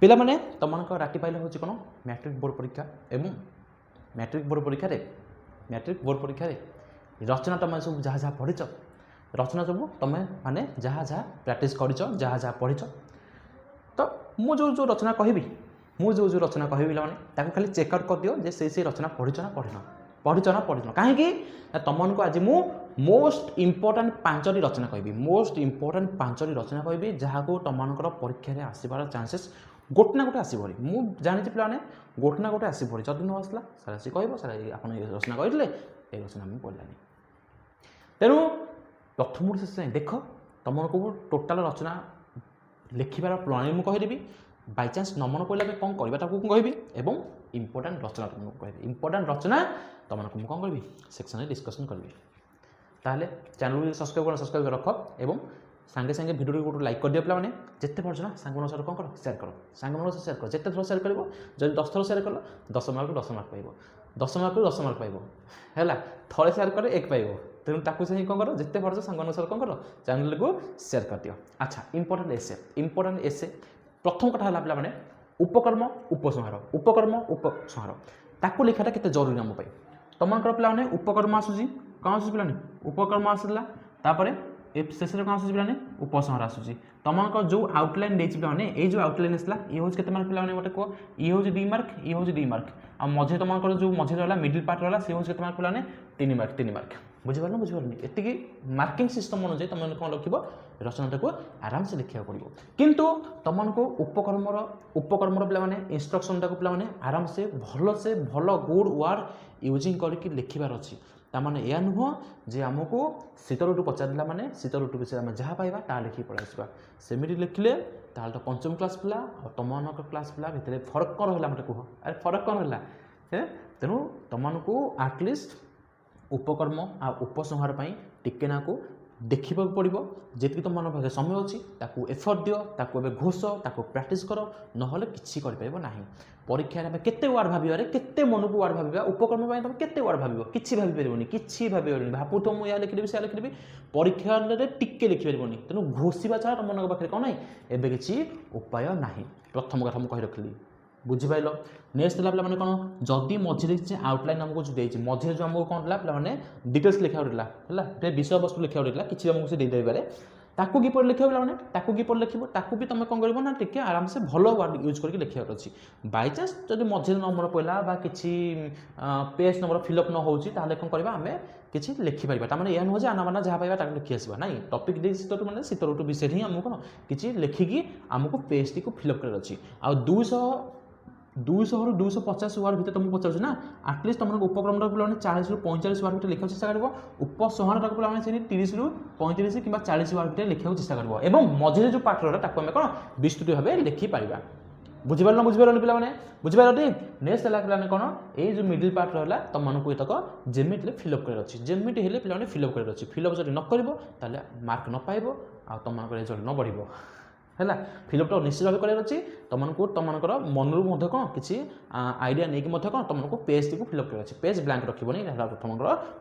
पिला माने तुमको राति पाइले हूँ कौन मैट्रिक बोर्ड परीक्षा एवं मैट्रिक बोर्ड परीक्षा रचना तुम सब जहाँ जहाँ पढ़ी रचना सब तुम मैंने जहाँ जहाँ प्रैक्टिस कर जहाँ जहाँ पढ़ी तो मु जो रचना कहबी जो रचना कहबी पे खाली चेकआउट कर दियो जे से रचना पढ़ीच ना पढ़ीन कहीं तुमको आज मु मोस्ट इंपोर्टेंट 5टी रचना कहबी मोस्ट इंपोर्टेंट 5टी रचना कहबी जहाँ को तुमको परीक्षा रे आसबार चांसेस गोटे ना गोटे आसपरी मु जानी पे गोटे ना गोटे आसपरी जदि न आसला सारा सी कह सारा आप रचना कहते ये रचना मुझे पढ़लानी तेणु प्रथम शेष देख तुमको टोटाल रचना लिखार प्रणाली मुझे कहीदेवी बाय चांस न मन पड़े कौन करवा कहबी एवं इंपोर्टेंट रचना तुमको कहबी इंपोर्टेंट रचना तुमको मुझे कौन करी सेक्शन में डिस्कसन करी ताहले चैनल को सब्सक्राइब कर रख एवं सांगे सांगे भिडियो गोटे लाइक कर दियो पे मैंने जिते पार्छ ना सांग सर कौन कर सेयार कर सांग सेयार कर जिते थर सेयार कर जब 10 थर सेयार कर 10 मार्क 10 मार्क पाइब 10 मार्क 10 मार्क पाइब है थरे सेयार कर 1 पाइब तेणु ताकू से कौन कर जिते पार्छ सांग सर कौन कर चैनल को सेयार कर दियो। अच्छा इंपोर्टेंट एसे प्रथम कथा है पे उपकर्म उपसंहार ताकू लिखाटा केते जरूरी आम तुमको पे उपकर्म आसूसी कौन आसूसी पे उपकर्म आसला शेष में कौन आसूसी पे उपसंहार आसूसी तुमको जो आउटलाइन देती पे ये जो आउटलाइन आसला ये हूँ के मार्क पे गोटे कह ये हूँ 2 मार्क ये हूँ 2 मार्क आ मझे तुमको जो मझे रहा मिडिल पार्ट रहा सी हूँ के मार्क पे 3 मार्क बुझिपार एति मार्किंग सिस्टम अनुसार तुम कौन लिख रचनाटा को आराम से लिखा पड़ो किंतु तुमको उपकर्मर पे इंस्ट्रक्शन टाक पे आराम से भल गुड वर्ड यूजिंग करके लिखार अच्छी ताने यह नुह जे आमको शीत ऋतु पचारा माने शीत ऋतु विषय आम जहाँ पाइबा ता लिखी पड़ा आसवा सेमती लिखिले तो पंचम क्लास पिला और तुम क्लास पिला भितर फरक कौन रहा मत कह अरे फरक कौन रहा तेणु तुमको आटलिस्ट उपकर्म आ उपसंहार टिके ना को देखा पड़ो जी तुम मन पाखे समय अच्छी ताकू एफर्ट दियो ताकू ए घोष ताकू प्रैक्टिस कर ना कि ना परीक्षा केते वार्ड भावे केते मन को वार्ड भाव उपकर्म तुम केते वार्ड भाव कि भाव भावु तो मुझे लिखिदेवी से लिखिदेवी परीक्षा टिके लिखिपारे तेणु घोषा छाड़ा तुम मन पाखे कौन ना एवं किसी उपाय ना प्रथम कथा मुझे रखिली बुझिपाल नेक्स्ट है पे कौन जदि मझे आउटलाइन आमको जो देती मझे जो आमको कौन पे डिटेल्स लिखा है विषय वस्तु लिखा किसी आमको से देदेपारे ताकू किपर लिख पे किपर लिख ताकू भी तुम कौन कर टे आराम से भल वर्ड यूज करके लिखार अच्छी बाय चांस जब मझे नंबर पड़ा कि पेज नंबर फिलअप न हो कौन करवा आम कि लिखिपर ताने यह नुह आना माना जहाँ पाइबा लिखी आसवा ना टपिक दे शीत ऋतु मैंने शीत ऋतु विषय ही आमको कौन कि लिखिकी आमको पेज टी को फिलअप कर अच्छी आ 200 रू 250 वार्ड भर तुमको पचार ना आटलिस्ट तुम उपक्रम पे 40 रू 45 वार्ड भर लिखा चेष्टा कर उपसंहार पे 30 रू 35 कि 40 वार्ड भर लिखा चेष्टा कर मझे जो पार्ट रहा कौन विस्तृत भाव लिखिपार बुझिपार पे बुझिपार नेक्स्ट है कौन ये जो मिडिल पार्ट रहा तुमको ये जेमिट फिलअप कर अच्छी जेमिट हेल्ले पे फिलअप कर अच्छी फिलअप जब न कर मार्क न पाइब आ तुम रिजल्ट न बढ़ है फिलअप तो निश्चित भाव कर तुमको तुमको मन रू कौन किसी आइडिया नहीं कि कौन तुमको पेज टी फिलअप कर पेज ब्लांक रखनी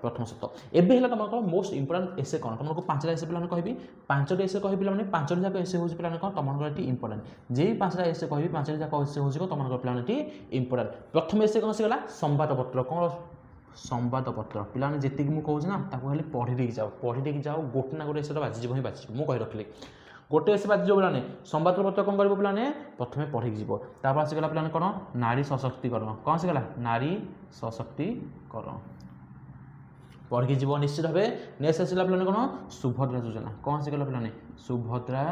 प्रथम सप्त एवं तुमको मोस्ट इंपोर्टेंट एसे कौन तुमको 5टा एसे पे कहबी 5टी एसे कह पे 5टी जाक एसे हूँ पे कौन तुमको ये इंपोर्टेंट जे 5टा एसे कहबी 5टी जाक एसे हूँ तुमको पे इंपोर्टेंट प्रथम एसे कौन से गला संवादपत्र कौन संवादपत्र पे जी मुझे कहूँ ना खाली पढ़ी जाओ गोटे ना गोटे एसे बाजिज ही बाजिज मुझे कही रखिली गोटे एसे बाजिज पे संवादपत्र कौन कर पे प्रथम पढ़ी जीवर आसगला पे कौन नारी सशक्तिकरण कौन आसगला नारी सशक्तिकरण पढ़ी जीव निश्चित भाव नेक्स्ट आसला पे कौन सुभद्रा योजना कौन आसगला पे सुभद्रा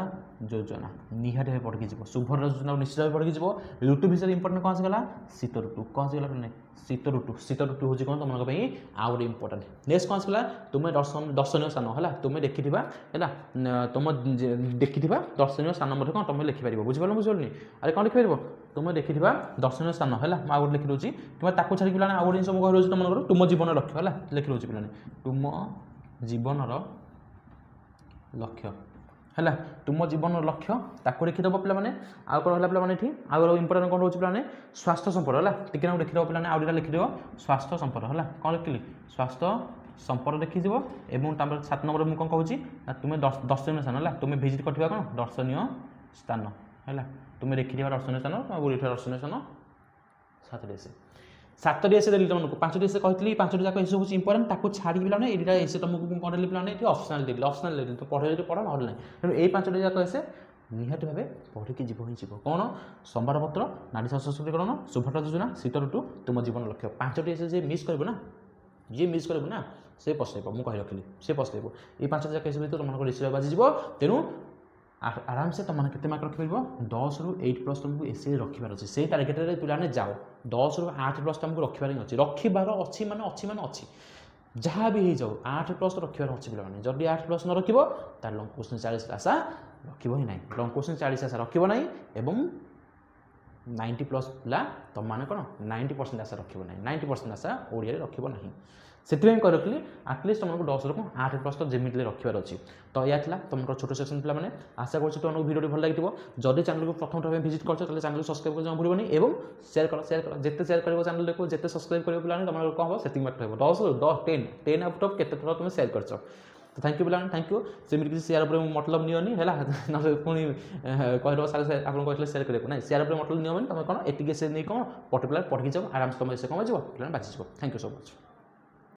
योजना निहाती भाव पढ़ी जीव सुभद्रा योजना निश्चित भाव पढ़ी जीव ऋतु विषय इंपोर्टेंट कौन आसगला शीत ऋतु कौन आसगला पे शीत ऋतु हूँ कौन तुम आउ गोटे इंपोर्टेंट नेक्स्ट कौन आसला तुम्हें दर्शनीय स्थान है तुम्हें देखी है तुम देखी दर्शनीय स्थान कौन तुम लिखिपार बुझिपार बुझे अरे कौन लिखिपार तुम्हें देखी दर्शनीय स्थान है आउ गोटे लिखी दूसरी तुम्हें ताकू छाड़ी पे आउ गोटे जिन कह तुम तुम जीवन लक्ष्य है लिखी दूसरी पे तुम जीवन लक्ष्य है तुम जीवन लक्ष्य ताको लिखिदेव पे आउ कौन है पे आउ इंपोर्टेंट कौन रोचे पे स्वास्थ्य संपद है टिके लिखिदेव पे आउ दुटा लिखिदेव स्वास्थ्य संपद है कौन लिखिली स्वास्थ्य संपद लिखिदेव और 7 नंबर मुझे कौन कहूँ तुम्हें दर्शनीय स्थान है तुम्हें भिजिट कर कौन दर्शनीय स्थान है तुम रेखिदेव दर्शनीय स्थान बुलेट दर्शनीय स्थान 7टी एसे 7टी एसे देली तुमको 5टी एसे कहती 5टी जाक एसे हूँ इंपोर्टाट ताको छाड़ी पे एटा एसे तुमको पढ़ेली पे ये ऑप्शनल देली ऑप्शनल देली तो पढ़े पढ़ ना ना तेणु ये 5टी जाक एसे निहाती भाव पढ़ी जीव ही जीव कौन संवादपत्र नारी सशक्तिकरण सुभद्रा योजना शीत ऋतु तुम जीवन लक्ष्य 5टी एसे जे मिस कर ना जी मिस कर ना से पसलेब मुझे रखिली से पसलेब ये 5टी जाक एसे भर तुम रिसीव बाजिज तेणु आराम से तुम के मार्क रखिपर 10 ରୁ 8+ तुमको एसे रखार अच्छे से टार्गेट पे जाओ 10 ରୁ 8+ तुमको रखार अच्छे रखार अच्छी माने अच्छी जहाँ भी हो जाओ 8+ रखार अच्छे पे जदि 8+ न रखिब लंग क्वेश्चन 40 आशा रखिब ही ना लंग क्वेश्चन 40 आशा रखिब ना एवं 90+ पिला तुम मैंने कौन 90% आशा रखिब ना 90% आशा ओडिया रखिब ना से कह रखिली आटलिस्ट तुमको 10 ରୁ 8+ तो जेमिटली रखार अच्छी तो यह तुम छोट सेक्शन पे मैंने आशा कर तुमको वीडियो भल लगे जदि चैनल को प्रथम टाइम विजिट कर चैनल सब्सक्राइब कर भूलनी और शेयर कर जिते शेयर कर चैनल देखो जिते सब्सक्राइब कर पे तुम कौन हम से मार्क रहा 10 ରୁ 10 आउट ऑफ केते थर तुम शेयर कर तो थैंक यू पे थैंक यू सेमती किसी शेयर पर मतलब नियोनी है ना पुणी कह सारे आप कहते शेयर करेंगे ना शेयर पर मतलब नियम तुम कौन एटिके से नहीं कौन पर्टिकुलर पढ़ी जाओ आराम से तुम ऐसे कम जाओ बाजिज थैंक यू सो मच।